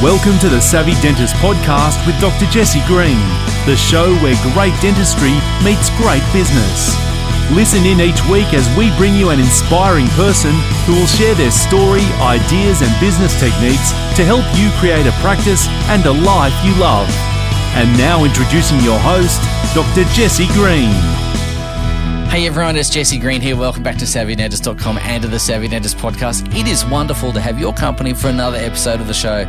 Welcome to the Savvy Dentist podcast with Dr. Jesse Green, the show where great dentistry meets great business. Listen in each week as we bring you an inspiring person who will share their story, ideas and business techniques to help you create a practice and a life you love. And now introducing your host, Dr. Jesse Green. Hey everyone, it's Jesse Green here. Welcome back to SavvyDentist.com and to the Savvy Dentist podcast. It is wonderful to have your company for another episode of the show.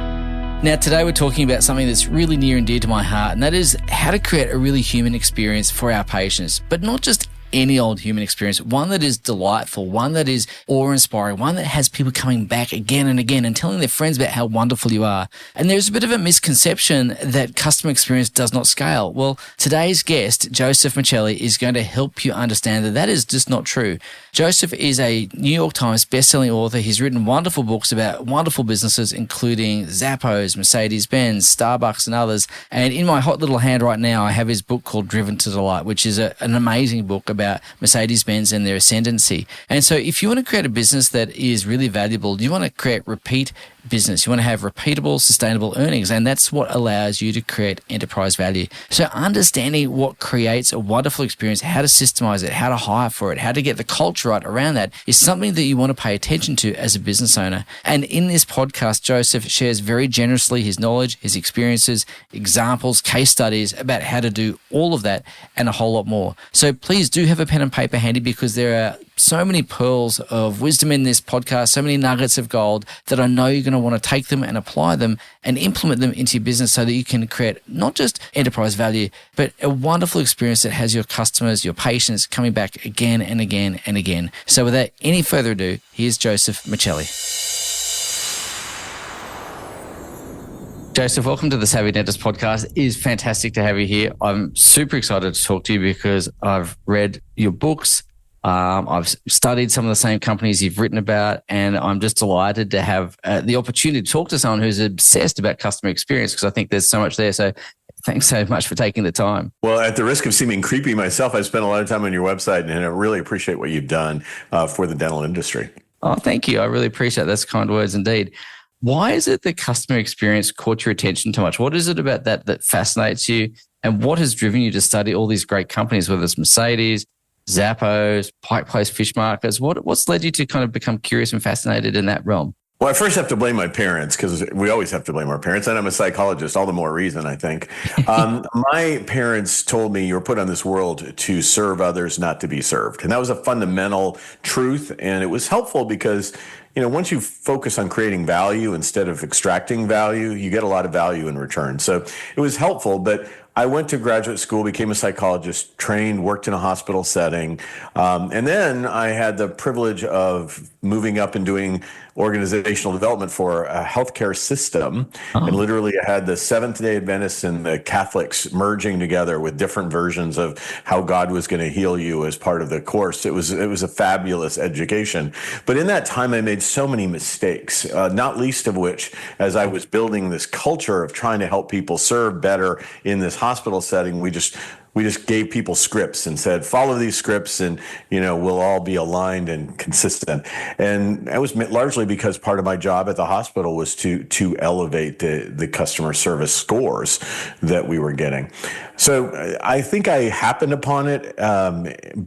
Now, today we're talking about something that's really near and dear to my heart, and that is how to create a really human experience for our patients, but not just any old human experience, one that is delightful, one that is awe-inspiring, one that has people coming back again and again and telling their friends about how wonderful you are. And there's a bit of a misconception that customer experience does not scale. Well, today's guest, Joseph Michelli, is going to help you understand that that is just not true. Joseph is a New York Times best-selling author. He's written wonderful books about wonderful businesses, including Zappos, Mercedes-Benz, Starbucks, and others. And in my hot little hand right now, I have his book called Driven to Delight, which is an amazing book about Mercedes-Benz and their ascendancy. And so if you want to create a business that is really valuable, you want to create repeat business. You want to have repeatable, sustainable earnings, and that's what allows you to create enterprise value. So understanding what creates a wonderful experience, how to systemize it, how to hire for it, how to get the culture right around that is something that you want to pay attention to as a business owner. And in this podcast, Joseph shares very generously his knowledge, his experiences, examples, case studies about how to do all of that and a whole lot more. So please do have a pen and paper handy because there are so many pearls of wisdom in this podcast, so many nuggets of gold that I know you're going to want to take them and apply them and implement them into your business so that you can create not just enterprise value, but a wonderful experience that has your customers, your patients coming back again and again and again. So without any further ado, here's Joseph Michelli. Joseph, welcome to the Savvy Dentist podcast. It is fantastic to have you here. I'm super excited to talk to you because I've read your books. I've studied some of the same companies you've written about, and I'm just delighted to have the opportunity to talk to someone who's obsessed about customer experience because I think there's so much there. So thanks so much for taking the time. Well, at the risk of seeming creepy myself, I spent a lot of time on your website, and I really appreciate what you've done for the dental industry. Oh, thank you. I really appreciate those kind words indeed. Why is it that customer experience caught your attention too much? What is it about that fascinates you? And what has driven you to study all these great companies, whether it's Mercedes, Zappos, Pike Place Fish Markets? What's led you to kind of become curious and fascinated in that realm? Well, I first have to blame my parents because we always have to blame our parents. And I'm a psychologist, all the more reason, I think. My parents told me you were put on this world to serve others, not to be served. And that was a fundamental truth. And it was helpful because, once you focus on creating value instead of extracting value, you get a lot of value in return. So it was helpful. But I went to graduate school, became a psychologist, trained, worked in a hospital setting. And then I had the privilege of moving up and doing organizational development for a healthcare system. Oh. And literally I had the Seventh-day Adventists and the Catholics merging together with different versions of how God was going to heal you as part of the course. It was a fabulous education. But in that time, I made so many mistakes, not least of which, as I was building this culture of trying to help people serve better in this hospital setting, we just gave people scripts and said, follow these scripts and, we'll all be aligned and consistent. And that was largely because part of my job at the hospital was to elevate the customer service scores that we were getting. So I think I happened upon it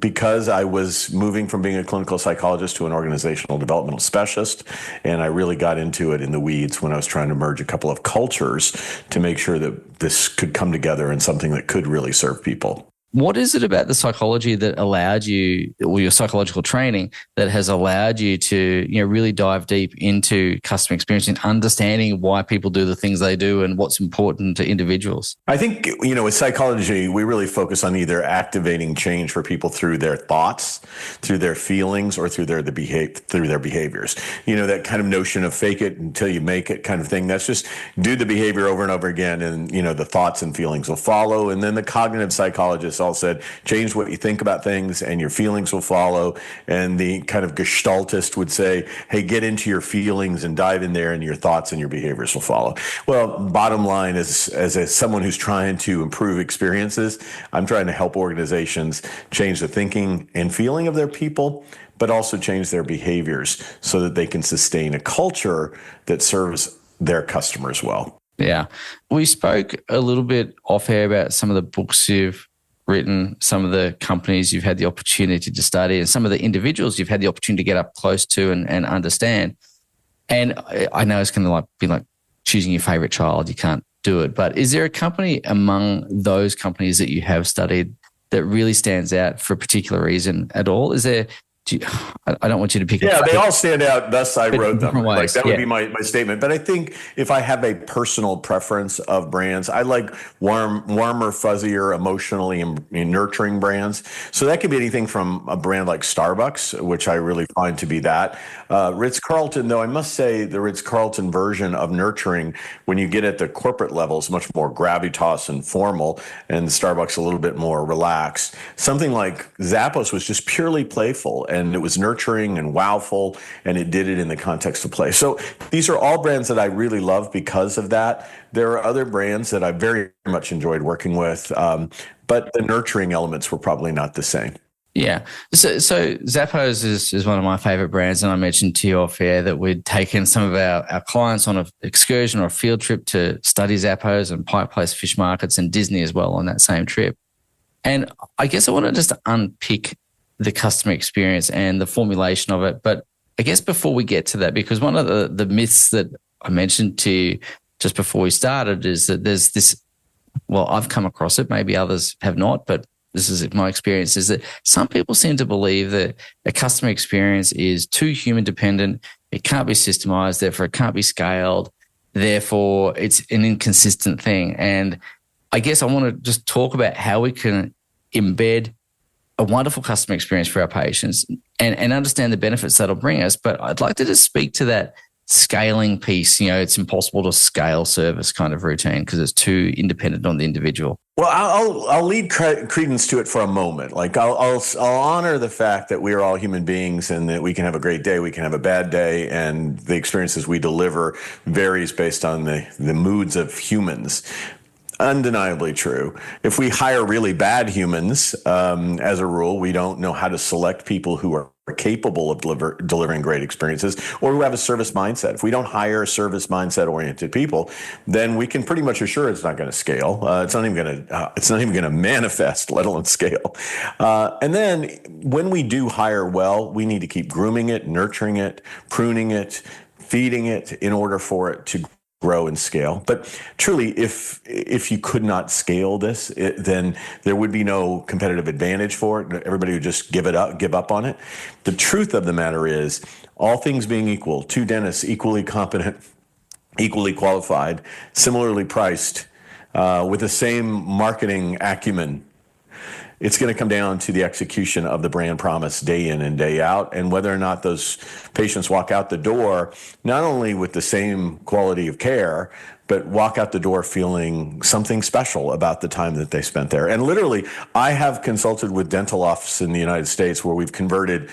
because I was moving from being a clinical psychologist to an organizational developmental specialist. And I really got into it in the weeds when I was trying to merge a couple of cultures to make sure that this could come together in something that could really serve people. What is it about the psychology that allowed you, or your psychological training that has allowed you to, really dive deep into customer experience and understanding why people do the things they do and what's important to individuals? I think, with psychology, we really focus on either activating change for people through their thoughts, through their feelings, or through their behaviors. That kind of notion of fake it until you make it kind of thing. That's just do the behavior over and over again, and, the thoughts and feelings will follow. And then the cognitive psychologists all said, change what you think about things and your feelings will follow. And the kind of gestaltist would say, hey, get into your feelings and dive in there and your thoughts and your behaviors will follow. Well, bottom line is, as someone who's trying to improve experiences, I'm trying to help organizations change the thinking and feeling of their people, but also change their behaviors so that they can sustain a culture that serves their customers well. Yeah. We spoke a little bit off air about some of the books you've written, some of the companies you've had the opportunity to study, and some of the individuals you've had the opportunity to get up close to and understand. And I know it's going to be like choosing your favorite child. You can't do it. But is there a company among those companies that you have studied that really stands out for a particular reason at all? Is there? I don't want you to pick. Yeah, they all stand out. Thus, I wrote them. Ways. That would be my statement. But I think if I have a personal preference of brands, I like warmer, fuzzier, emotionally nurturing brands. So that could be anything from a brand like Starbucks, which I really find to be that. Ritz-Carlton, though, I must say the Ritz-Carlton version of nurturing, when you get at the corporate level, is much more gravitas and formal, and Starbucks a little bit more relaxed. Something like Zappos was just purely playful, and it was nurturing and wowful, and it did it in the context of play. So these are all brands that I really love because of that. There are other brands that I very much enjoyed working with, but the nurturing elements were probably not the same. Yeah. So Zappos is one of my favorite brands. And I mentioned to you off air that we'd taken some of our clients on an excursion or a field trip to study Zappos and Pike Place fish markets and Disney as well on that same trip. And I guess I wanted just to unpick the customer experience and the formulation of it. But I guess before we get to that, because one of the myths that I mentioned to you just before we started is that there's this, well, I've come across it, maybe others have not, but this is my experience, is that some people seem to believe that a customer experience is too human dependent. It can't be systemized, therefore it can't be scaled. Therefore it's an inconsistent thing. And I guess I want to just talk about how we can embed a wonderful customer experience for our patients and understand the benefits that'll bring us. But I'd like to just speak to that scaling piece. You know, it's impossible to scale service kind of routine because it's too independent on the individual. Well, I'll lead credence to it for a moment. Like I'll honor the fact that we are all human beings and that we can have a great day, we can have a bad day, and the experiences we deliver varies based on the moods of humans. Undeniably true. If we hire really bad humans, as a rule, we don't know how to select people who are capable of delivering great experiences or who have a service mindset. If we don't hire service mindset oriented people, then we can pretty much assure it's not going to scale. It's not even going to manifest, let alone scale. And then when we do hire well, we need to keep grooming it, nurturing it, pruning it, feeding it in order for it to grow and scale. But truly, if you could not scale this, then there would be no competitive advantage for it. Everybody would just give up on it. The truth of the matter is, all things being equal, two dentists equally competent, equally qualified, similarly priced, with the same marketing acumen, it's going to come down to the execution of the brand promise day in and day out, and whether or not those patients walk out the door, not only with the same quality of care, but walk out the door feeling something special about the time that they spent there. And literally, I have consulted with dental offices in the United States where we've converted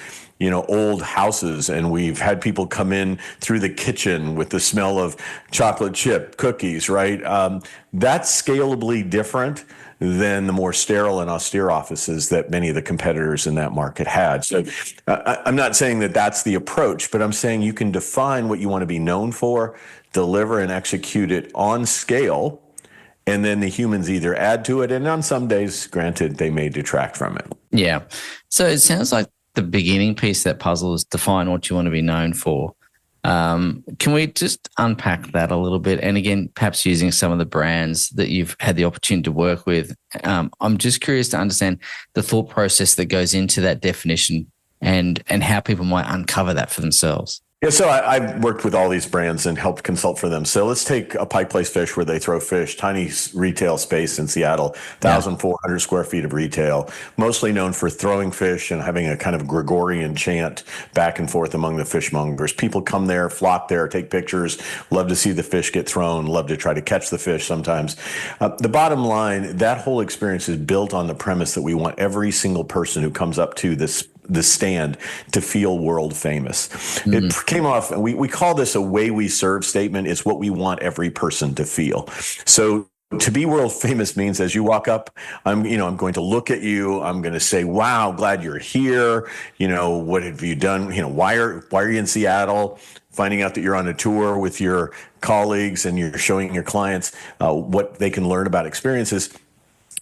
old houses, and we've had people come in through the kitchen with the smell of chocolate chip cookies, right? That's scalably different than the more sterile and austere offices that many of the competitors in that market had. So I'm not saying that that's the approach, but I'm saying you can define what you want to be known for, deliver and execute it on scale, and then the humans either add to it, and on some days, granted, they may detract from it. Yeah. So it sounds like the beginning piece of that puzzle is define what you want to be known for. Can we just unpack that a little bit? And again, perhaps using some of the brands that you've had the opportunity to work with. I'm just curious to understand the thought process that goes into that definition and how people might uncover that for themselves. Yeah, so I've worked with all these brands and helped consult for them. So let's take a Pike Place Fish where they throw fish, tiny retail space in Seattle, 1,400 square feet of retail, mostly known for throwing fish and having a kind of Gregorian chant back and forth among the fishmongers. People come there, flock there, take pictures, love to see the fish get thrown, love to try to catch the fish sometimes. The bottom line, that whole experience is built on the premise that we want every single person who comes up to the stand to feel world famous. Mm-hmm. It came off, we call this a way we serve statement. It's what we want every person to feel. So to be world famous means as you walk up, I'm going to look at you. I'm going to say, wow, glad you're here. What have you done? Why are you in Seattle? Finding out that you're on a tour with your colleagues and you're showing your clients what they can learn about experiences.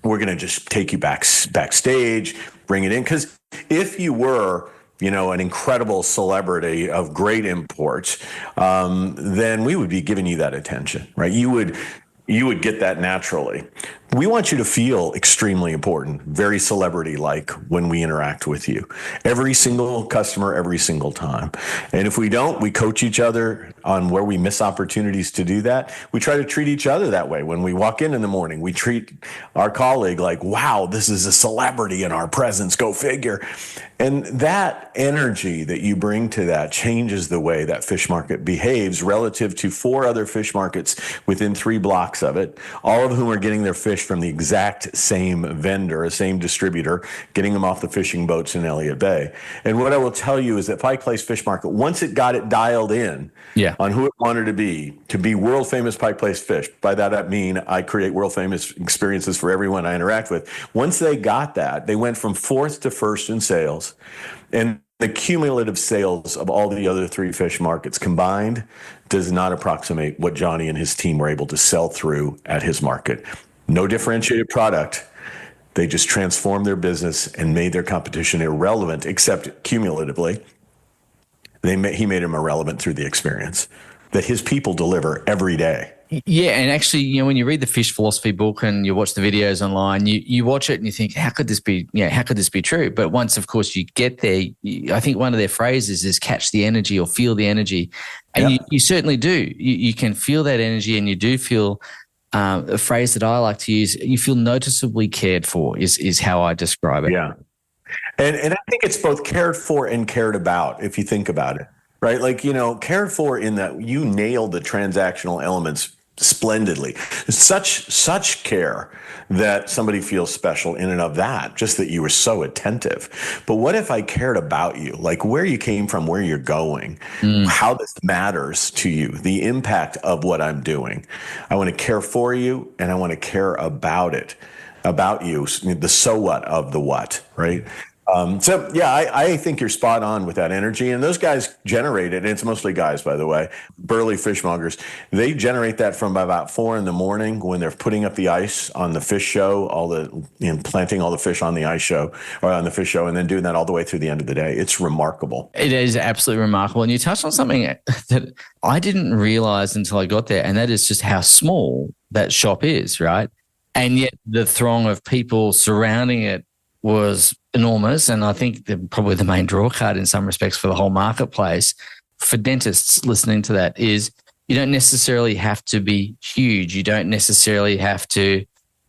We're going to just take you backstage, bring it in. Because if you were, an incredible celebrity of great import, then we would be giving you that attention, right? You would get that naturally. We want you to feel extremely important, very celebrity-like when we interact with you. Every single customer, every single time. And if we don't, we coach each other on where we miss opportunities to do that. We try to treat each other that way. When we walk in the morning, we treat our colleague like, wow, this is a celebrity in our presence, go figure. And that energy that you bring to that changes the way that fish market behaves relative to 4 other fish markets within 3 blocks of it, all of whom are getting their fish from the exact same vendor, a same distributor, getting them off the fishing boats in Elliott Bay. And what I will tell you is that Pike Place Fish Market, once it got it dialed in on who it wanted to be world famous Pike Place fish. By that I mean I create world famous experiences for everyone I interact with. Once they got that, they went from 4th to 1st in sales. And the cumulative sales of all the other 3 fish markets combined does not approximate what Johnny and his team were able to sell through at his market. No differentiated product. They just transformed their business and made their competition irrelevant, except cumulatively. He made them irrelevant through the experience that his people deliver every day. Yeah, and actually, when you read the fish philosophy book and you watch the videos online, you watch it and you think, how could this be true? But once, of course, you get there, I think one of their phrases is catch the energy or feel the energy. And you certainly do. You can feel that energy, and you do feel a phrase that I like to use, you feel noticeably cared for is how I describe it. Yeah. And I think it's both cared for and cared about, if you think about it, right? Like, cared for in that you nailed the transactional elements splendidly. Such care that somebody feels special in and of that, just that you were so attentive. But what if I cared about you, like where you came from, where you're going, how this matters to you, the impact of what I'm doing. I want to care for you, and I want to care about it, about you, the so what of the what, right? I think you're spot on with that energy. And those guys generate it, and it's mostly guys, by the way, burly fishmongers. They generate that from about 4 a.m. when they're putting up the ice on the fish show, planting all the fish on the ice show or on the fish show, and then doing that all the way through the end of the day. It's remarkable. It is absolutely remarkable. And you touched on something that I didn't realize until I got there, and that is just how small that shop is, right? And yet the throng of people surrounding it was enormous. And I think probably the main draw card in some respects for the whole marketplace for dentists listening to that is you don't necessarily have to be huge. You don't necessarily have to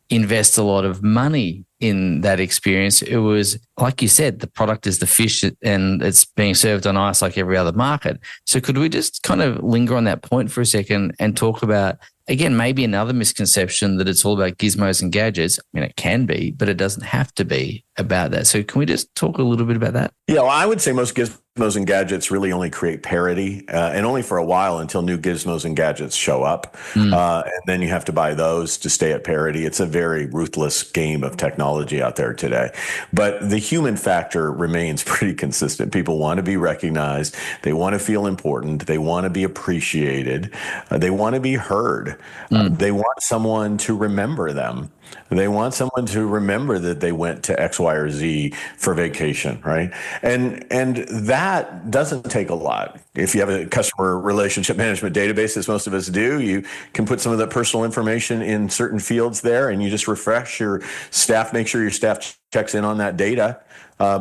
invest a lot of money in that experience. It was, like you said, the product is the fish and it's being served on ice like every other market. So could we just kind of linger on that point for a second and talk about, again, maybe another misconception that it's all about gizmos and gadgets. I mean, it can be, but it doesn't have to be about that. So can we just talk a little bit about that? Yeah, well, I would say most gizmos and gadgets really only create parity and only for a while until new gizmos and gadgets show up. And then you have to buy those to stay at parity. It's a very ruthless game of technology out there today. But the human factor remains pretty consistent. People want to be recognized. They want to feel important. They want to be appreciated. They want to be heard. They want someone to remember them. They want someone to remember that they went to X, Y, or Z for vacation, right? And that doesn't take a lot. If you have a customer relationship management database, as most of us do, you can put some of the personal information in certain fields there, and you just refresh your staff, make sure your staff checks in on that data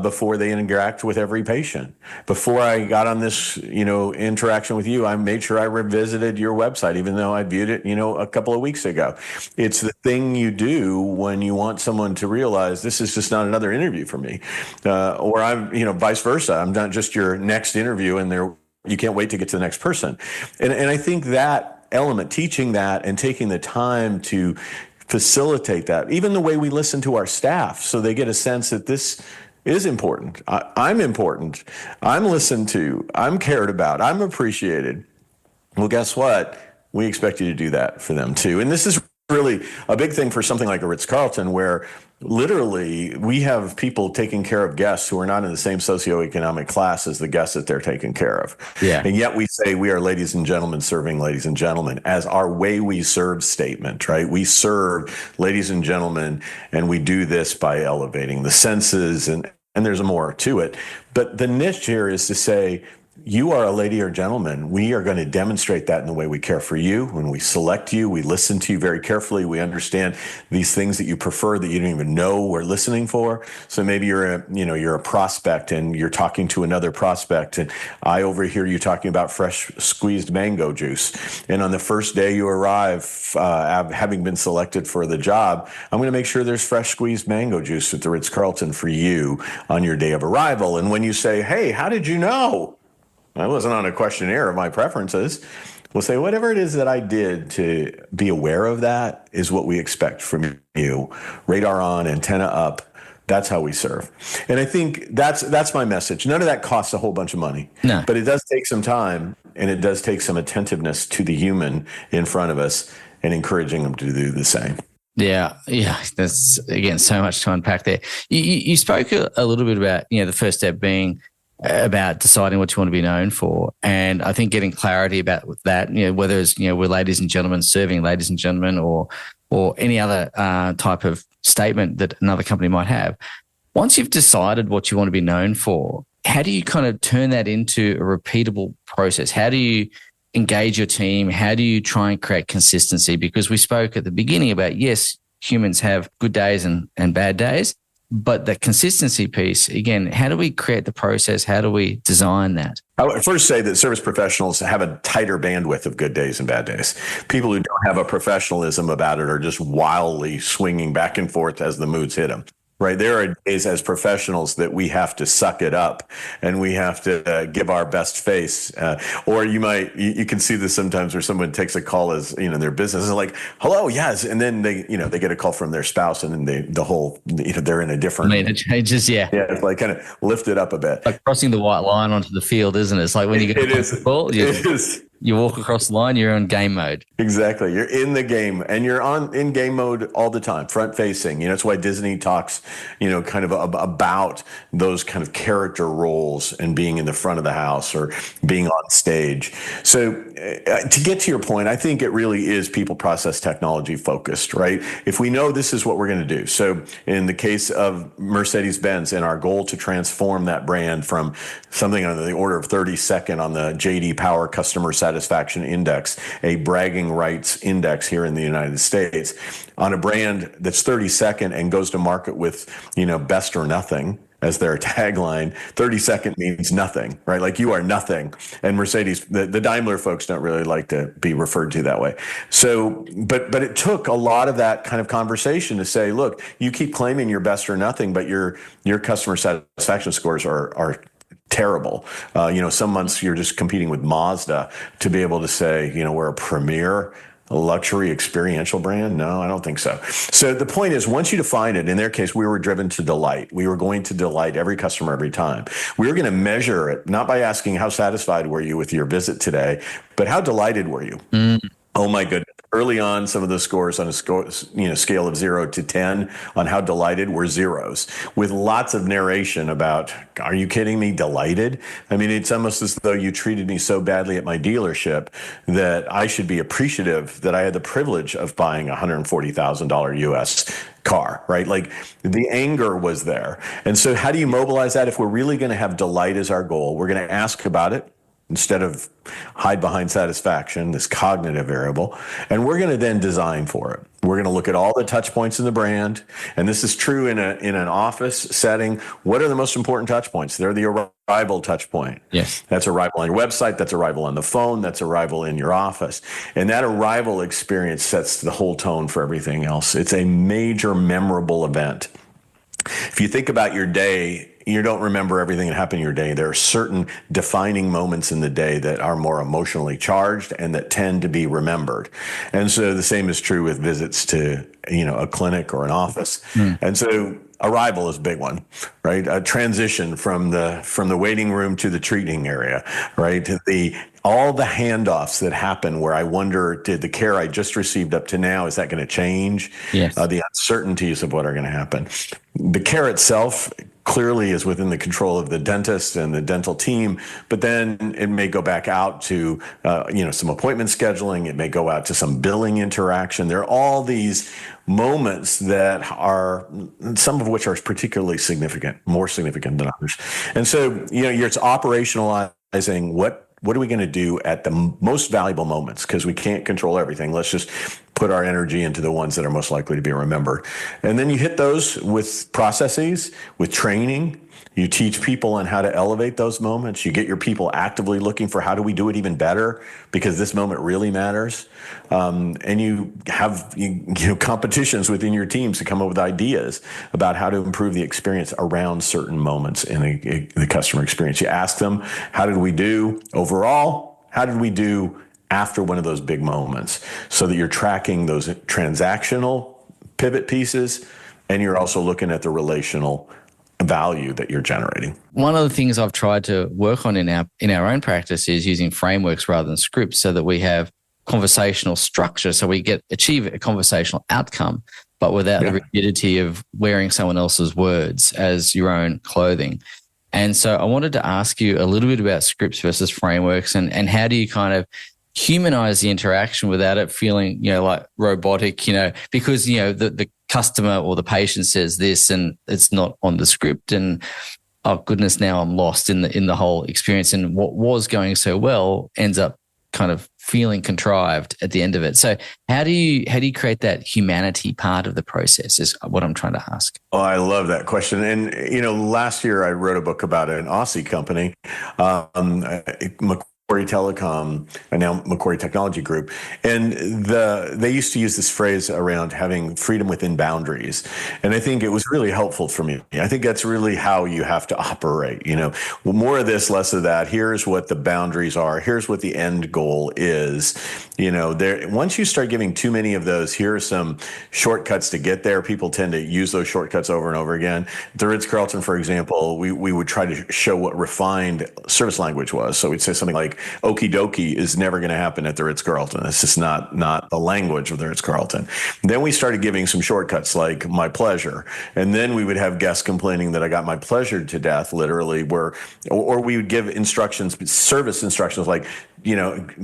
before they interact with every patient. Before I got on this, interaction with you, I made sure I revisited your website, even though I viewed it, a couple of weeks ago. It's the thing you do when you want someone to realize this is just not another interview for me, or I'm, vice versa. I'm not just your next interview, and you can't wait to get to the next person. And I think that element, teaching that and taking the time to facilitate that, even the way we listen to our staff, so they get a sense that this is important. I'm important. I'm listened to. I'm cared about. I'm appreciated. Well, guess what? We expect you to do that for them too. And this is really a big thing for something like a Ritz-Carlton, where literally we have people taking care of guests who are not in the same socioeconomic class as the guests that they're taking care of. Yeah. And yet we say we are ladies and gentlemen serving ladies and gentlemen as our way we serve statement, right? We serve ladies and gentlemen, and we do this by elevating the senses, and there's more to it. But the niche here is to say, you are a lady or gentleman. We are going to demonstrate that in the way we care for you. When we select you, we listen to you very carefully. We understand these things that you prefer that you don't even know we're listening for. So maybe you're a prospect and you're talking to another prospect, and I overhear you talking about fresh squeezed mango juice. And on the first day you arrive, having been selected for the job, I'm going to make sure there's fresh squeezed mango juice at the Ritz-Carlton for you on your day of arrival. And when you say, "Hey, how did you know?" I wasn't on a questionnaire of my preferences. We'll say, whatever it is that I did to be aware of that is what we expect from you. Radar on, antenna up. That's how we serve. And I think that's my message. None of that costs a whole bunch of money. No. But it does take some time, and it does take some attentiveness to the human in front of us and encouraging them to do the same. Yeah. That's, again, so much to unpack there. You spoke a little bit about, the first step being about deciding what you want to be known for. And I think getting clarity about that, whether it's, we're ladies and gentlemen serving ladies and gentlemen, or any other type of statement that another company might have. Once you've decided what you want to be known for, how do you kind of turn that into a repeatable process? How do you engage your team? How do you try and create consistency? Because we spoke at the beginning about, yes, humans have good days and bad days. But the consistency piece, again, how do we create the process? How do we design that? I would first say that service professionals have a tighter bandwidth of good days and bad days. People who don't have a professionalism about it are just wildly swinging back and forth as the moods hit them. Right. There are days as professionals that we have to suck it up and we have to give our best face. Or you can see this sometimes where someone takes a call as, their business is like, hello, yes. And then they get a call from their spouse, and then they're in a different. It changes. Yeah. Yeah. It's like kind of lift it up a bit. Like crossing the white line onto the field, isn't it? It's like when you get a ball, you walk across the line, you're on game mode. Exactly. You're in the game, and you're in game mode all the time, front facing. That's why Disney talks, kind of about those kind of character roles and being in the front of the house or being on stage. So to get to your point, I think it really is people, process, technology focused, right? If we know this is what we're going to do. So in the case of Mercedes-Benz and our goal to transform that brand from something on the order of 32nd on the JD Power Customer Satisfaction Index, a bragging rights index here in the United States, on a brand that's 32nd and goes to market with, best or nothing as their tagline. 32nd means nothing, right? Like you are nothing. And Mercedes, the Daimler folks don't really like to be referred to that way. So, but it took a lot of that kind of conversation to say, look, you keep claiming you're best or nothing, but your customer satisfaction scores are terrible. Some months you're just competing with Mazda to be able to say, we're a premier luxury experiential brand. No, I don't think so. So the point is, once you define it, in their case, we were driven to delight. We were going to delight every customer every time. We were going to measure it, not by asking how satisfied were you with your visit today, but how delighted were you? Oh my goodness. Early on, some of the scores on a scale of 0 to 10 on how delighted were zeros, with lots of narration about, are you kidding me, delighted? I mean, it's almost as though you treated me so badly at my dealership that I should be appreciative that I had the privilege of buying a $140,000 US car, right? Like the anger was there. And so how do you mobilize that? If we're really going to have delight as our goal, we're going to ask about it instead of hide behind satisfaction, this cognitive variable. And we're going to then design for it. We're going to look at all the touch points in the brand. And this is true in an office setting. What are the most important touch points? They're the arrival touch point. Yes. That's arrival on your website. That's arrival on the phone. That's arrival in your office. And that arrival experience sets the whole tone for everything else. It's a major memorable event. If you think about your day, you don't remember everything that happened in your day. There are certain defining moments in the day that are more emotionally charged and that tend to be remembered. And so the same is true with visits to, a clinic or an office. And so arrival is a big one, right? A transition from the waiting room to the treating area, right? All the handoffs that happen where I wonder, did the care I just received up to now, is that going to change? Yes. The uncertainties of what are going to happen. The care itself clearly is within the control of the dentist and the dental team, but then it may go back out to, some appointment scheduling. It may go out to some billing interaction. There are all these moments that are, some of which are particularly significant, more significant than others. And so, it's operationalizing what are we going to do at the most valuable moments? Because we can't control everything. Let's just put our energy into the ones that are most likely to be remembered. And then you hit those with processes, with training. You teach people on how to elevate those moments. You get your people actively looking for how do we do it even better, because this moment really matters. And you have competitions within your teams to come up with ideas about how to improve the experience around certain moments in the customer experience. You ask them, how did we do overall? How did we do after one of those big moments? So that you're tracking those transactional pivot pieces, and you're also looking at the relational value that you're generating. One of the things I've tried to work on in our own practice is using frameworks rather than scripts, so that we have conversational structure, so we achieve a conversational outcome, but without the rigidity of wearing someone else's words as your own clothing. And so I wanted to ask you a little bit about scripts versus frameworks, and how do you kind of humanize the interaction without it feeling, like robotic, because, the customer or the patient says this and it's not on the script, and oh goodness, now I'm lost in the whole experience, and what was going so well ends up kind of feeling contrived at the end of it. So how do you create that humanity part of the process is what I'm trying to ask. Oh, I love that question. And, last year I wrote a book about an Aussie company, Macquarie Telecom, and now Macquarie Technology Group. And they used to use this phrase around having freedom within boundaries. And I think it was really helpful for me. I think that's really how you have to operate, more of this, less of that. Here's what the boundaries are. Here's what the end goal is. Once you start giving too many of those, here are some shortcuts to get there. People tend to use those shortcuts over and over again. The Ritz-Carlton, for example, we would try to show what refined service language was. So we'd say something like, okie dokie is never going to happen at the Ritz-Carlton. It's just not the language of the Ritz-Carlton. Then we started giving some shortcuts like my pleasure. And then we would have guests complaining that I got my pleasure to death, literally, or we would give instructions, service instructions like,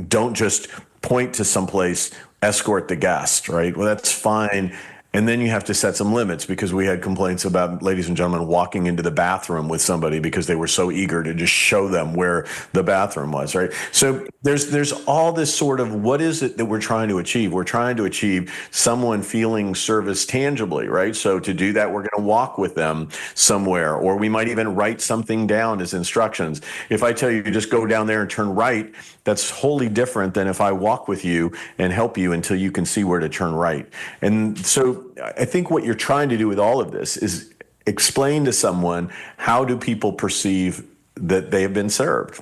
don't just point to someplace, escort the guest, right? Well, that's fine. And then you have to set some limits, because we had complaints about ladies and gentlemen walking into the bathroom with somebody because they were so eager to just show them where the bathroom was, right? So there's all this sort of, what is it that we're trying to achieve? We're trying to achieve someone feeling service tangibly, right? So to do that, we're going to walk with them somewhere, or we might even write something down as instructions. If I tell you to just go down there and turn right, that's wholly different than if I walk with you and help you until you can see where to turn right. And so I think what you're trying to do with all of this is explain to someone, how do people perceive that they have been served?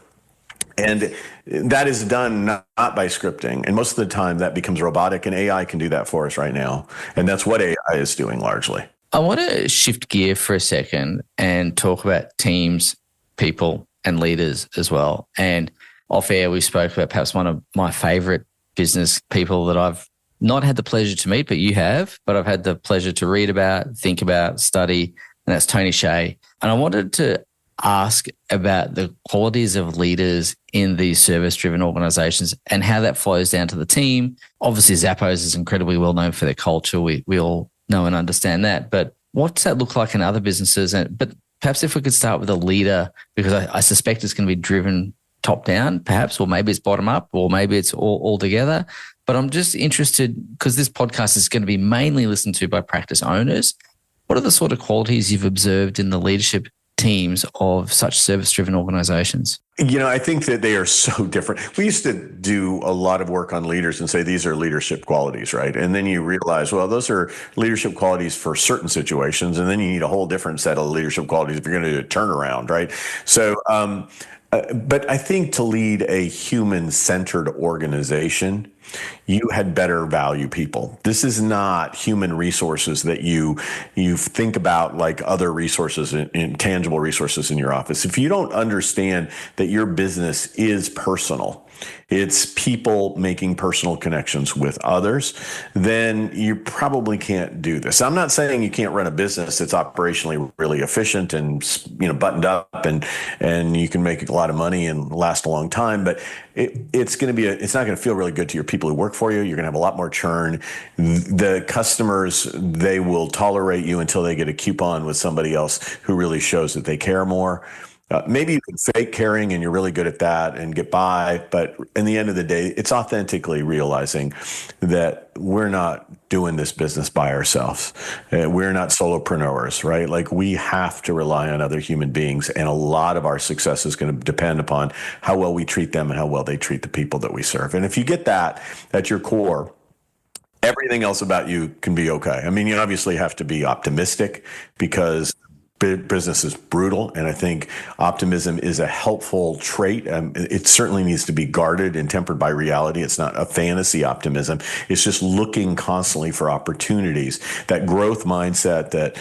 And that is done not by scripting. And most of the time that becomes robotic, and AI can do that for us right now. And that's what AI is doing largely. I want to shift gear for a second and talk about teams, people, and leaders as well. And off air, we spoke about perhaps one of my favorite business people that I've not had the pleasure to meet, but you have, but I've had the pleasure to read about, think about, study, and that's Tony Hsieh. And I wanted to ask about the qualities of leaders in these service-driven organizations and how that flows down to the team. Obviously, Zappos is incredibly well known for their culture. We all know and understand that. But what does that look like in other businesses? But perhaps if we could start with a leader, because I suspect it's going to be driven top down, perhaps, or maybe it's bottom up, or maybe it's all together. But I'm just interested, because this podcast is going to be mainly listened to by practice owners. What are the sort of qualities you've observed in the leadership teams of such service-driven organizations? I think that they are so different. We used to do a lot of work on leaders and say, these are leadership qualities, right? And then you realize, well, those are leadership qualities for certain situations. And then you need a whole different set of leadership qualities if you're going to do a turnaround, right? So, But I think to lead a human-centered organization, you had better value people. This is not human resources that you think about like other resources, intangible resources in your office. If you don't understand that your business is personal, it's people making personal connections with others, then you probably can't do this. I'm not saying you can't run a business that's operationally really efficient and buttoned up and you can make a lot of money and last a long time, but it's not going to feel really good to your people who work for you. You're going to have a lot more churn. The customers, they will tolerate you until they get a coupon with somebody else who really shows that they care more. Maybe you can fake caring and you're really good at that and get by. But in the end of the day, it's authentically realizing that we're not doing this business by ourselves. We're not solopreneurs, right? Like we have to rely on other human beings. And a lot of our success is going to depend upon how well we treat them and how well they treat the people that we serve. And if you get that at your core, everything else about you can be okay. I mean, you obviously have to be optimistic because business is brutal, and I think optimism is a helpful trait. It certainly needs to be guarded and tempered by reality. It's not a fantasy optimism. It's just looking constantly for opportunities. That growth mindset that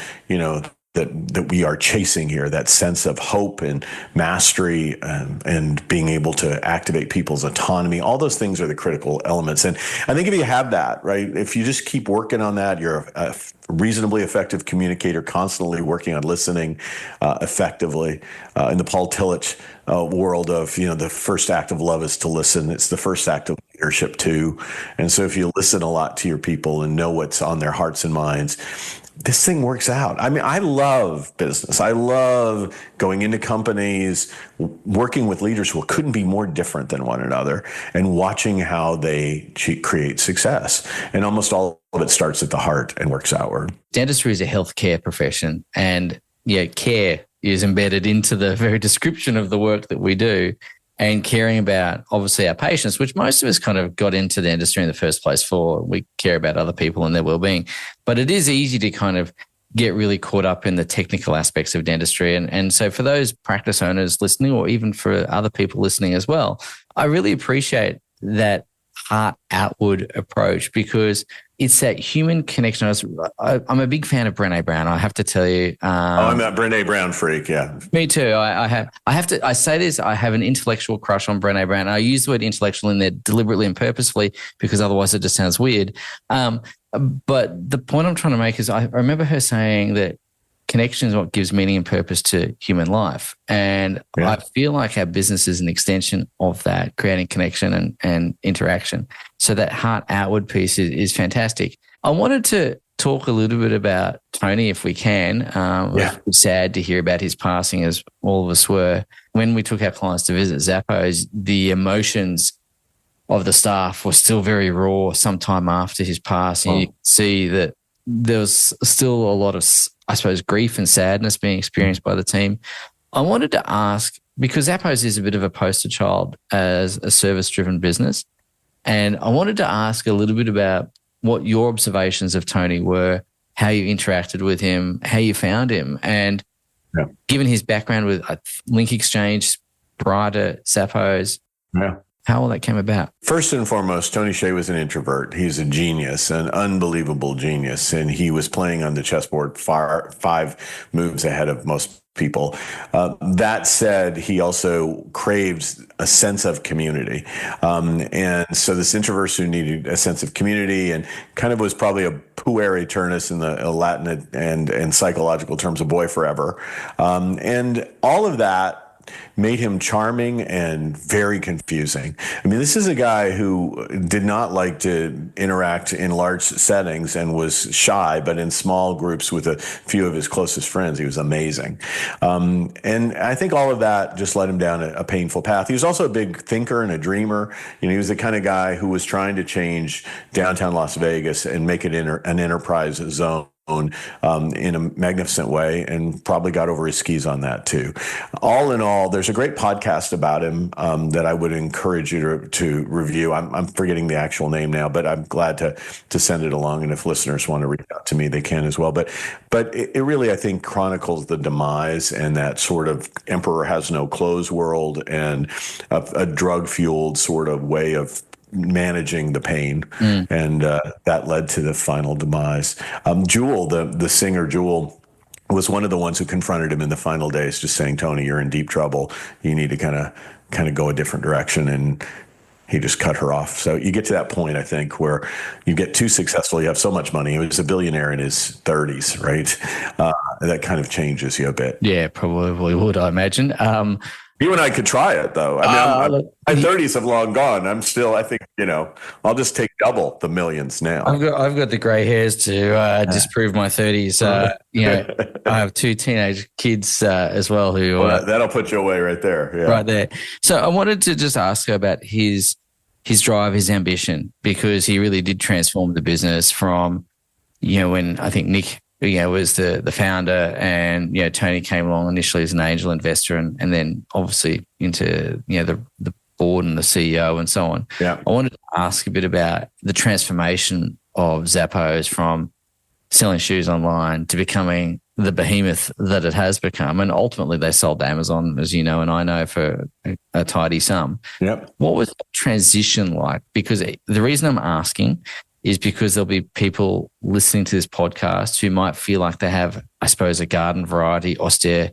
that we are chasing here, that sense of hope and mastery and being able to activate people's autonomy, all those things are the critical elements. And I think if you have that, right, if you just keep working on that, you're a reasonably effective communicator, constantly working on listening effectively. In the Paul Tillich world of, the first act of love is to listen. It's the first act of leadership too. And so if you listen a lot to your people and know what's on their hearts and minds, this thing works out. I mean, I love business. I love going into companies, working with leaders who couldn't be more different than one another and watching how they create success. And almost all of it starts at the heart and works outward. Dentistry is a healthcare profession, and care is embedded into the very description of the work that we do. And caring about, obviously, our patients, which most of us kind of got into the industry in the first place for. We care about other people and their well-being. But it is easy to kind of get really caught up in the technical aspects of dentistry. And so for those practice owners listening, or even for other people listening as well, I really appreciate that heart outward approach, because it's that human connection. I'm a big fan of Brené Brown, I have to tell you. I'm a Brené Brown freak, yeah. Me too. I say this, I have an intellectual crush on Brené Brown. I use the word intellectual in there deliberately and purposefully because otherwise it just sounds weird. But the point I'm trying to make is I remember her saying that connection is what gives meaning and purpose to human life. And I feel like our business is an extension of that, creating connection and interaction. So that heart outward piece is fantastic. I wanted to talk a little bit about Tony, if we can. It's sad to hear about his passing, as all of us were. When we took our clients to visit Zappos, the emotions of the staff were still very raw sometime after his passing. You can see that there was still a lot of, I suppose, grief and sadness being experienced by the team. I wanted to ask, because Zappos is a bit of a poster child as a service-driven business, and I wanted to ask a little bit about what your observations of Tony were, how you interacted with him, how you found him, and given his background with Link Exchange prior to Zappos, how all that came about. First and foremost, Tony Hsieh was an introvert. He's a genius, an unbelievable genius. And he was playing on the chessboard 5 moves ahead of most people. That said, he also craves a sense of community. And so this introvert who needed a sense of community and kind of was probably a puer aeternus in the Latin and psychological terms, a boy forever. And all of that made him charming and very confusing. I mean, this is a guy who did not like to interact in large settings and was shy, but in small groups with a few of his closest friends, he was amazing. And I think all of that just led him down a painful path. He was also a big thinker and a dreamer. He was the kind of guy who was trying to change downtown Las Vegas and make it an enterprise zone in a magnificent way, and probably got over his skis on that too. All in all, there's a great podcast about him that I would encourage you to review. I'm forgetting the actual name now, but I'm glad to send it along. And if listeners want to reach out to me, they can as well. But it really, I think, chronicles the demise and that sort of emperor has no clothes world, and a drug-fueled sort of way of managing the pain, and that led to the final demise. Jewel, the singer Jewel, was one of the ones who confronted him in the final days, just saying, "Tony, you're in deep trouble. You need to kind of go a different direction." And he just cut her off. So you get to that point, I think, where you get too successful. You have so much money. He was a billionaire in his 30s, right? That kind of changes you a a bit. Yeah, probably would, I imagine. You and I could try it, though. I mean, my 30s have long gone. I'm still, I think, I'll just take double the millions now. I've got the grey hairs to disprove my 30s. I have 2 teenage kids as well who. That'll put you away right there. Yeah. Right there. So I wanted to just ask about his drive, his ambition, because he really did transform the business from, when I think Nick was the founder, and Tony came along initially as an angel investor, and then obviously into the board and the CEO and so on. Yeah. I wanted to ask a bit about the transformation of Zappos from selling shoes online to becoming the behemoth that it has become, and ultimately they sold to Amazon, as you know, and I know, for a tidy sum. Yep. What was the transition like? Because the reason I'm asking is because there'll be people listening to this podcast who might feel like they have, I suppose, a garden variety, austere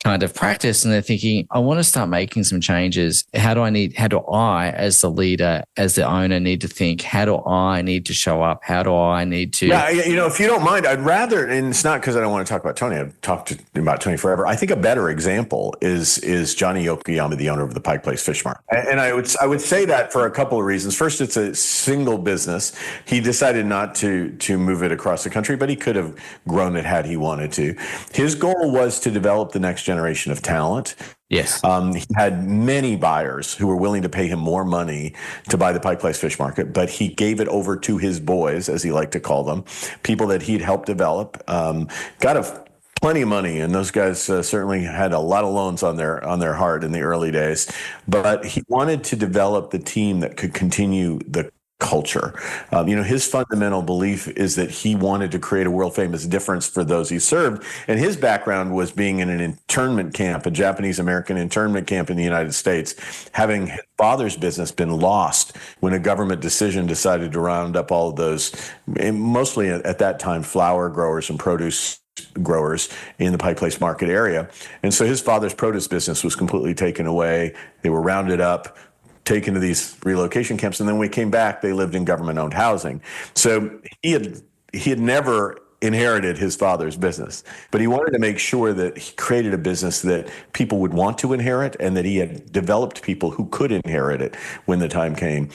kind of practice, and they're thinking, I want to start making some changes. How do I, as the leader, as the owner, need to think? How do I need to show up? How do I need to? Yeah, if you don't mind, I'd rather, and it's not because I don't want to talk about Tony. I've talked about Tony forever. I think a better example is Johnny Yokoyama, the owner of the Pike Place Fish Market. And I would say that for a couple of reasons. First, it's a single business. He decided not to move it across the country, but he could have grown it had he wanted to. His goal was to develop the next generation of talent. Yes. He had many buyers who were willing to pay him more money to buy the Pike Place Fish Market, but he gave it over to his boys, as he liked to call them, people that he'd helped develop. Got plenty of money, and those guys certainly had a lot of loans on their heart in the early days. But he wanted to develop the team that could continue the culture. His fundamental belief is that he wanted to create a world famous difference for those he served. And his background was being in an internment camp, a Japanese American internment camp in the United States, having his father's business been lost when a government decision decided to round up all of those, mostly at that time, flower growers and produce growers in the Pike Place Market area. And so his father's produce business was completely taken away. They were rounded up, taken to these relocation camps, and then when we came back, they lived in government-owned housing. So he had never inherited his father's business, but he wanted to make sure that he created a business that people would want to inherit, and that he had developed people who could inherit it when the time came.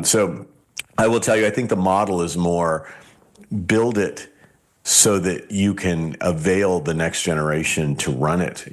So I will tell you, I think the model is more build it so that you can avail the next generation to run it.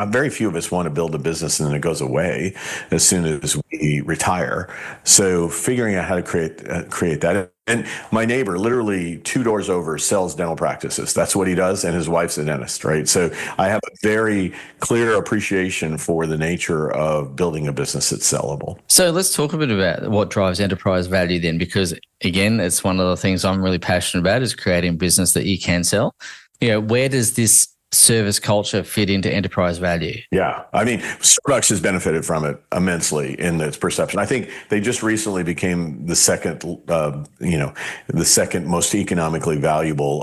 Very few of us want to build a business and then it goes away as soon as we retire. So figuring out how to create that. And my neighbor, literally 2 doors over, sells dental practices. That's what he does, and his wife's a dentist, right? So I have a very clear appreciation for the nature of building a business that's sellable. So let's talk a bit about what drives enterprise value then, because again, it's one of the things I'm really passionate about, is creating business that you can sell. Where does this service culture fit into enterprise value? Yeah. I mean, Starbucks has benefited from it immensely in its perception. I think they just recently became the second most economically valuable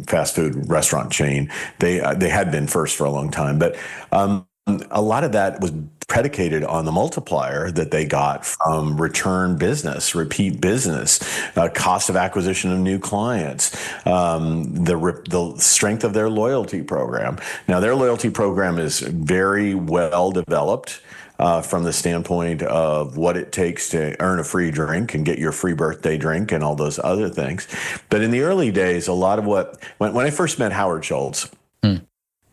fast food restaurant chain. They had been first for a long time, but a lot of that was predicated on the multiplier that they got from return business, repeat business, cost of acquisition of new clients, the strength of their loyalty program. Now, their loyalty program is very well developed from the standpoint of what it takes to earn a free drink and get your free birthday drink and all those other things. But in the early days, a lot of when I first met Howard Schultz,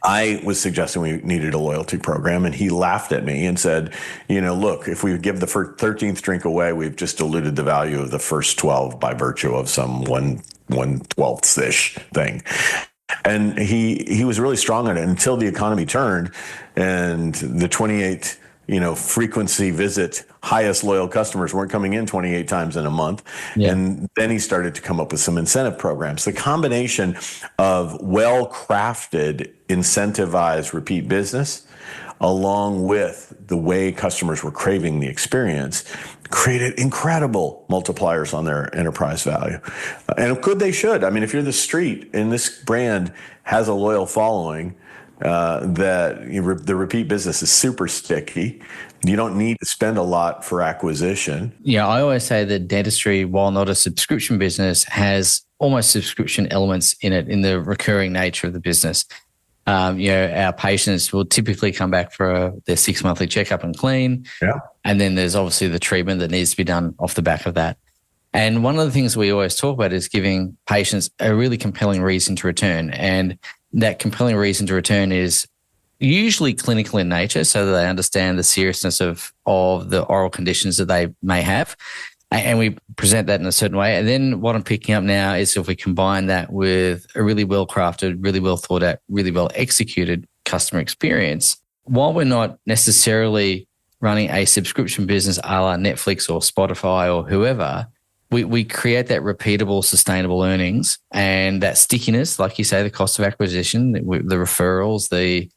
I was suggesting we needed a loyalty program, and he laughed at me and said, look, if we give the 13th drink away, we've just diluted the value of the first 12 by virtue of some one 1/12-ish thing. And he was really strong on it until the economy turned and the 28, frequency visit, highest loyal customers weren't coming in 28 times in a month. Yeah. And then he started to come up with some incentive programs. The combination of well-crafted, incentivized repeat business, along with the way customers were craving the experience, created incredible multipliers on their enterprise value. And good they should. I mean, if you're the street and this brand has a loyal following, the repeat business is super sticky. You don't need to spend a lot for acquisition. Yeah, I always say that dentistry, while not a subscription business, has almost subscription elements in it in the recurring nature of the business. Our patients will typically come back for their 6-monthly checkup and clean. Yeah. And then there's obviously the treatment that needs to be done off the back of that. And one of the things we always talk about is giving patients a really compelling reason to return. And that compelling reason to return is usually clinical in nature, so that they understand the seriousness of the oral conditions that they may have. And we present that in a certain way. And then what I'm picking up now is if we combine that with a really well-crafted, really well thought out, really well executed customer experience, while we're not necessarily running a subscription business a la Netflix or Spotify or whoever, we create that repeatable, sustainable earnings and that stickiness, like you say, the cost of acquisition, the referrals, the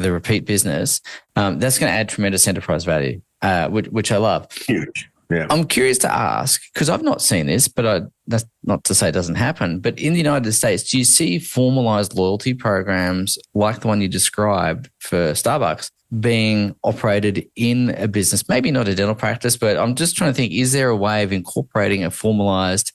repeat business. That's going to add tremendous enterprise value, which I love. Huge. Yeah. I'm curious to ask, because I've not seen this, but that's not to say it doesn't happen. But in the United States, do you see formalized loyalty programs like the one you described for Starbucks being operated in a business? Maybe not a dental practice, but I'm just trying to think, is there a way of incorporating a formalized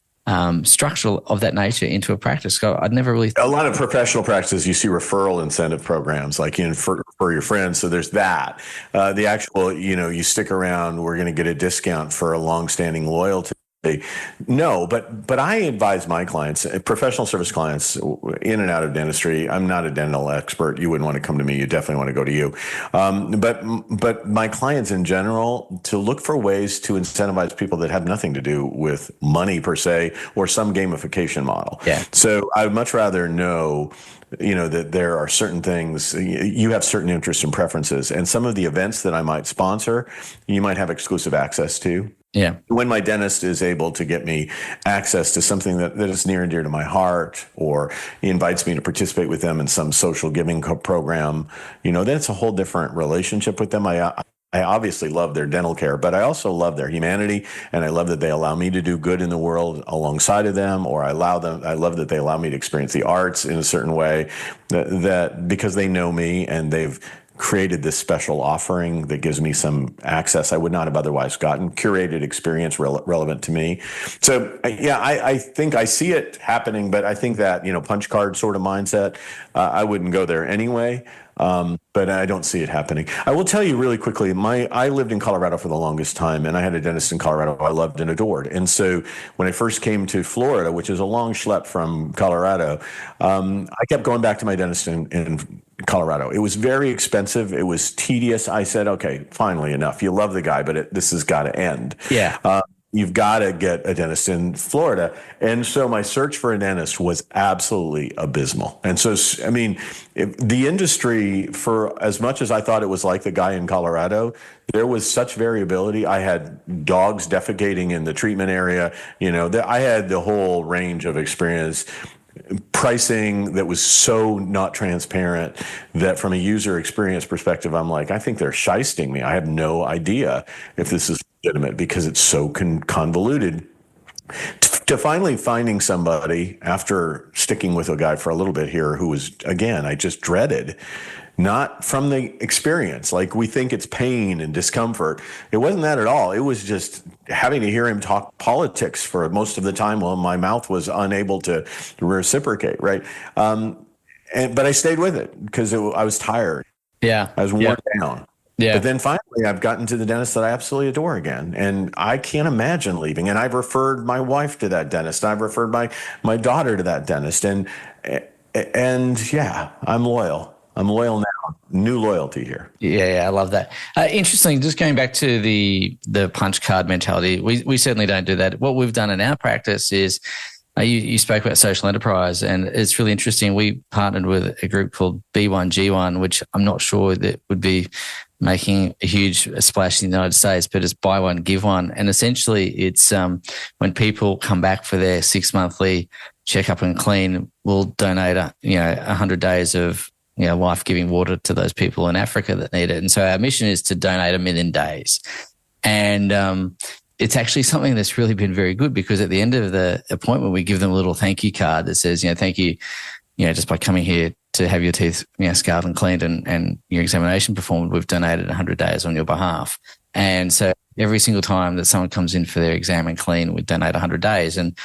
structure of that nature into a practice? So I'd never really a lot of professional practices, you see referral incentive programs like for your friends. So there's that. The actual, you stick around, we're going to get a discount for a long-standing loyalty. No, but I advise my clients, professional service clients in and out of dentistry. I'm not a dental expert. You wouldn't want to come to me. You definitely want to go to you. But my clients in general, to look for ways to incentivize people that have nothing to do with money per se or some gamification model. Yeah. So I would much rather know that there are certain things, you have certain interests and preferences, and some of the events that I might sponsor, you might have exclusive access to. Yeah. When my dentist is able to get me access to something that is near and dear to my heart, or he invites me to participate with them in some social giving program, then it's a whole different relationship with them. I obviously love their dental care, but I also love their humanity, and I love that they allow me to do good in the world alongside of them, or I love that they allow me to experience the arts in a certain way that because they know me and they've created this special offering that gives me some access I would not have otherwise gotten, curated experience relevant to me. So yeah, I think I see it happening, but I think that, punch card sort of mindset, I wouldn't go there anyway. But I don't see it happening. I will tell you really quickly, I lived in Colorado for the longest time, and I had a dentist in Colorado I loved and adored. And so when I first came to Florida, which is a long schlep from Colorado, I kept going back to my dentist in Colorado. It was very expensive. It was tedious. I said, okay, finally enough. You love the guy, but this has got to end. Yeah. You've got to get a dentist in Florida. And so my search for a dentist was absolutely abysmal. And so, the industry, for as much as I thought it was like the guy in Colorado, there was such variability. I had dogs defecating in the treatment area. I had the whole range of experience. Pricing that was so not transparent that from a user experience perspective, I'm like, I think they're shysting me. I have no idea if this is legitimate because it's so convoluted. To finally finding somebody after sticking with a guy for a little bit here who was, again, I just dreaded, not from the experience. Like we think it's pain and discomfort. It wasn't that at all. It was just having to hear him talk politics for most of the time while my mouth was unable to reciprocate, right? But I stayed with it because I was tired. Yeah. I was worn down. Yeah. But then finally, I've gotten to the dentist that I absolutely adore again. And I can't imagine leaving. And I've referred my wife to that dentist. I've referred my daughter to that dentist. And yeah, I'm loyal. I'm loyal now. New loyalty here. Yeah, I love that. Interesting. Just going back to the punch card mentality, we certainly don't do that. What we've done in our practice is You spoke about social enterprise, and it's really interesting. We partnered with a group called B1G1, which I'm not sure that would be making a huge splash in the United States, but it's buy one, give one. And essentially it's when people come back for their 6-monthly checkup and clean, we'll donate 100 days of life-giving water to those people in Africa that need it. And so our mission is to donate 1 million days. And it's actually something that's really been very good, because at the end of the appointment, we give them a little thank you card that says, thank you, just by coming here to have your teeth, scaled and cleaned and your examination performed, we've donated 100 days on your behalf. And so every single time that someone comes in for their exam and clean, we donate 100 days. And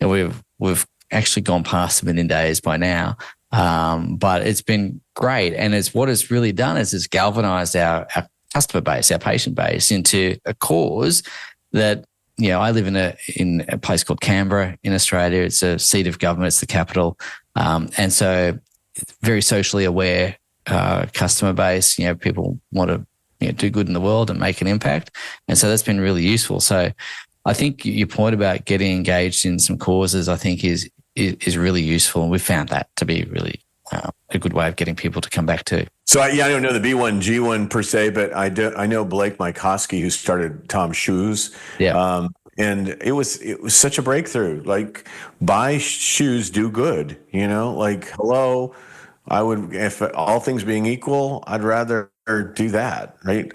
we've actually gone past 1 million days by now. But it's been great. And what it's really done is it's galvanized our customer base, our patient base, into a cause that, I live in a place called Canberra in Australia. It's a seat of government. It's the capital. And so it's very socially aware customer base. People want to do good in the world and make an impact. And so that's been really useful. So I think your point about getting engaged in some causes, I think is really useful. And we found that to be really a good way of getting people to come back to. So I don't know the B1G1 per se, but I know Blake Mykoski, who started Tom's Shoes. Yeah. And it was such a breakthrough. Like, buy shoes, do good. Hello, I would, if all things being equal, I'd rather do that, right?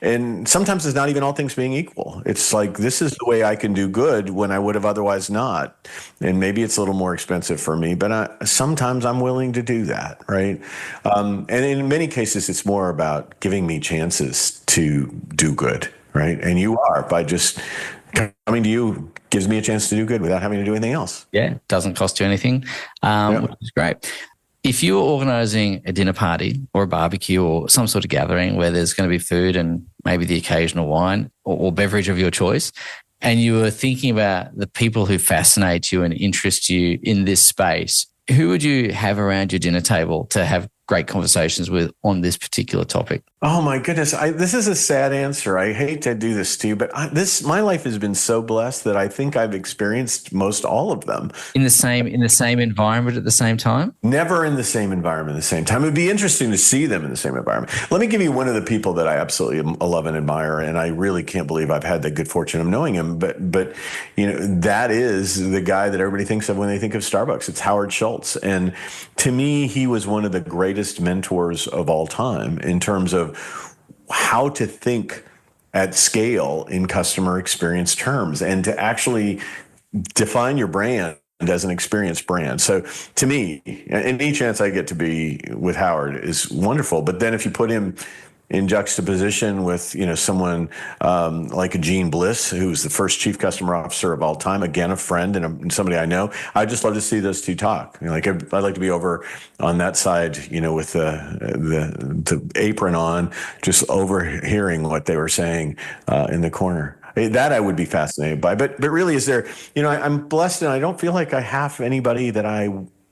And sometimes it's not even all things being equal. It's like, this is the way I can do good when I would have otherwise not. And maybe it's a little more expensive for me, but sometimes I'm willing to do that, right? And in many cases, it's more about giving me chances to do good, right? And you are, by just coming to you, gives me a chance to do good without having to do anything else. Yeah, doesn't cost you anything, which is great. If you were organising a dinner party or a barbecue or some sort of gathering where there's going to be food and maybe the occasional wine or beverage of your choice, and you were thinking about the people who fascinate you and interest you in this space, who would you have around your dinner table to have great conversations with on this particular topic? Oh my goodness. This is a sad answer. I hate to do this to you, but my life has been so blessed that I think I've experienced most all of them. In the same environment at the same time? Never in the same environment at the same time. It would be interesting to see them in the same environment. Let me give you one of the people that I absolutely love and admire, and I really can't believe I've had the good fortune of knowing him, but that is the guy that everybody thinks of when they think of Starbucks. It's Howard Schultz. And to me, he was one of the greatest mentors of all time in terms of how to think at scale in customer experience terms and to actually define your brand as an experience brand. So to me, any chance I get to be with Howard is wonderful. But then if you put him in juxtaposition with, someone like a Gene Bliss, who's the first chief customer officer of all time, again, a friend and somebody I know, I'd just love to see those two talk. I'd like to be over on that side, with the apron on, just overhearing what they were saying in the corner. That I would be fascinated by. But really, is there, I'm blessed and I don't feel like I have anybody that I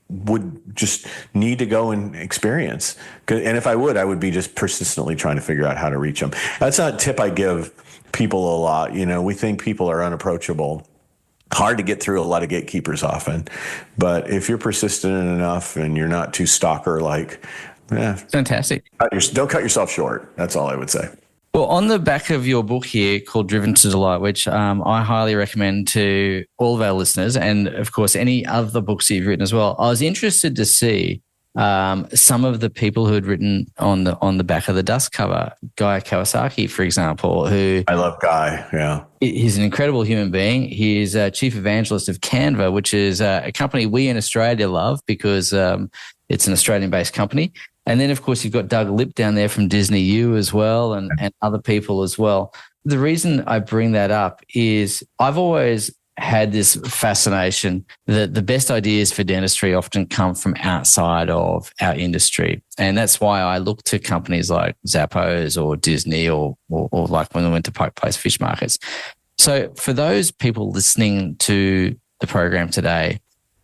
would just need to go and experience. And if I would be just persistently trying to figure out how to reach them. That's not a tip I give people a lot. We think people are unapproachable. Hard to get through a lot of gatekeepers often. But if you're persistent enough and you're not too stalker-like, fantastic. Don't cut yourself short. That's all I would say. Well, on the back of your book here called Driven to Delight, which I highly recommend to all of our listeners, and of course any other books you've written as well, I was interested to see some of the people who had written on the back of the dust cover. Guy Kawasaki, for example, who I love Guy. Yeah, he's an incredible human being. He's chief evangelist of Canva, which is a company we in Australia love because it's an Australian-based company. And then, of course, you've got Doug Lipp down there from Disney U as well and other people as well. The reason I bring that up is I've always had this fascination that the best ideas for dentistry often come from outside of our industry. And that's why I look to companies like Zappos or Disney or like when we went to Pike Place Fish Markets. So for those people listening to the program today,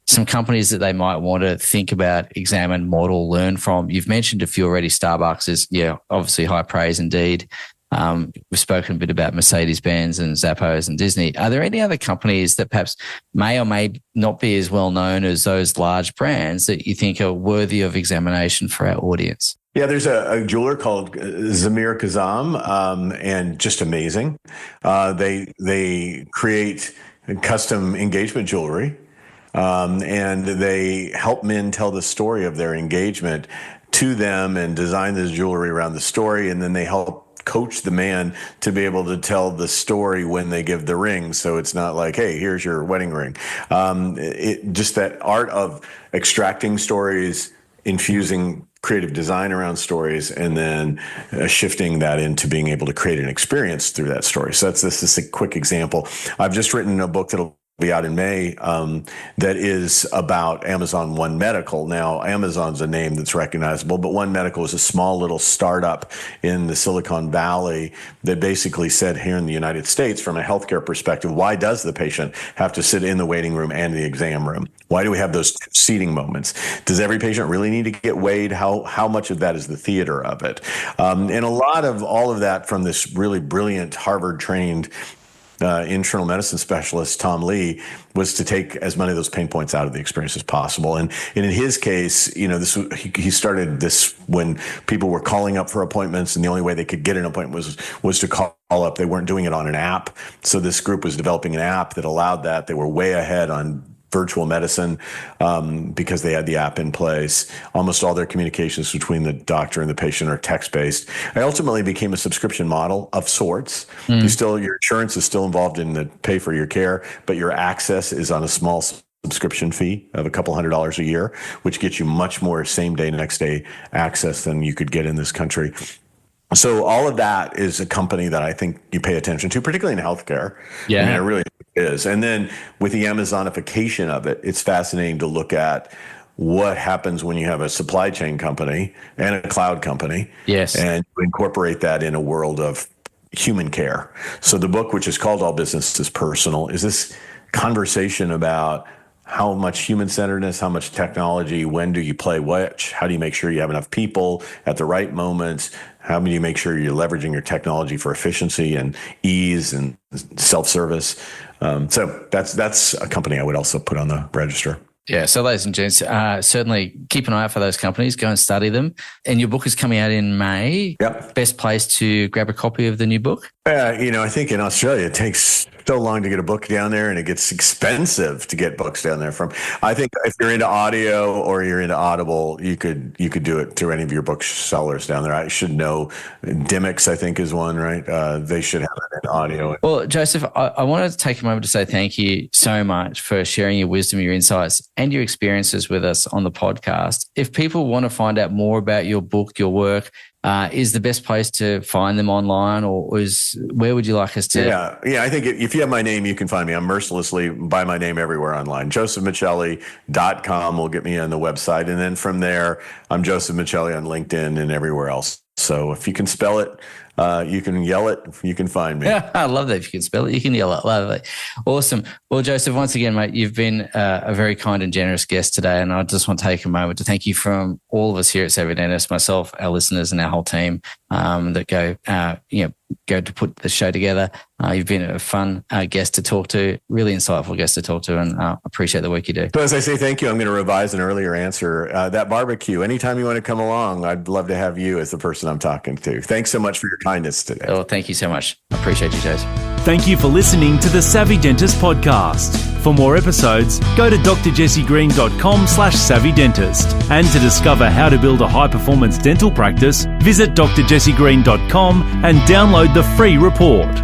some companies that they might want to think about, examine, model, learn from. You've mentioned a few already. Starbucks is, obviously high praise indeed. We've spoken a bit about Mercedes-Benz and Zappos and Disney. Are there any other companies that perhaps may or may not be as well known as those large brands that you think are worthy of examination for our audience? Yeah, there's a jeweler called Zamir Kazam, and just amazing. They create custom engagement jewelry, and they help men tell the story of their engagement to them and design this jewelry around the story, and then they help coach the man to be able to tell the story when they give the ring. So it's not like, hey, here's your wedding ring. Just that art of extracting stories, infusing creative design around stories, and then shifting that into being able to create an experience through that story. So this is a quick example. I've just written a book that'll be out in May that is about Amazon One Medical. Now, Amazon's a name that's recognizable, but One Medical is a small little startup in the Silicon Valley that basically said, here in the United States, from a healthcare perspective, why does the patient have to sit in the waiting room and the exam room? Why do we have those seating moments? Does every patient really need to get weighed? How much of that is the theater of it? And a lot of all of that from this really brilliant Harvard-trained internal medicine specialist, Tom Lee, was to take as many of those pain points out of the experience as possible. And in his case, he started this when people were calling up for appointments, and the only way they could get an appointment was to call up. They weren't doing it on an app. So this group was developing an app that allowed that. They were way ahead on virtual medicine because they had the app in place. Almost all their communications between the doctor and the patient are text-based. It ultimately became a subscription model of sorts. Your insurance is still involved in the pay for your care, but your access is on a small subscription fee of a couple $100 a year, which gets you much more same-day, next-day access than you could get in this country. So all of that is a company that I think you pay attention to, particularly in healthcare. Yeah. I mean, it really is. And then with the Amazonification of it, it's fascinating to look at what happens when you have a supply chain company and a cloud company. Yes. And incorporate that in a world of human care. So the book, which is called All Business is Personal, is this conversation about how much human-centeredness, how much technology, when do you play which, how do you make sure you have enough people at the right moments, how do you make sure you're leveraging your technology for efficiency and ease and self-service. So that's a company I would also put on the register. Yeah, so ladies and gents, certainly keep an eye out for those companies. Go and study them. And your book is coming out in May. Yep. Best place to grab a copy of the new book? I think in Australia it takes so long to get a book down there, and it gets expensive to get books down there from. I think if you're into audio or you're into Audible, you could do it through any of your booksellers down there. I should know. Dymocks, I think, is one, right? They should have it in audio. Well, Joseph, I wanted to take a moment to say thank you so much for sharing your wisdom, your insights, and your experiences with us on the podcast. If people want to find out more about your book, your work, is the best place to find them online, or where would you like us to? Yeah. I think if you have my name, you can find me. I'm mercilessly by my name everywhere online. JosephMichelli.com will get me on the website. And then from there, I'm Joseph Michelli on LinkedIn and everywhere else. So if you can spell it, you can yell it, you can find me. Yeah, I love that. If you can spell it, you can yell it. Love it. Awesome. Well, Joseph, once again, mate, you've been a very kind and generous guest today. And I just want to take a moment to thank you from all of us here at Savvy Dentist, myself, our listeners, and our whole team that go to put the show together. You've been a fun guest to talk to, really insightful guest to talk to, and appreciate the work you do. So as I say thank you, I'm going to revise an earlier answer. That barbecue, anytime you want to come along, I'd love to have you as the person I'm talking to. Thanks so much for your kindness today. Oh, thank you so much. I appreciate you, Joseph. Thank you for listening to the Savvy Dentist podcast. For more episodes, go to drjessegreen.com/savvydentist. And to discover how to build a high-performance dental practice, visit drjessegreen.com and download the free report.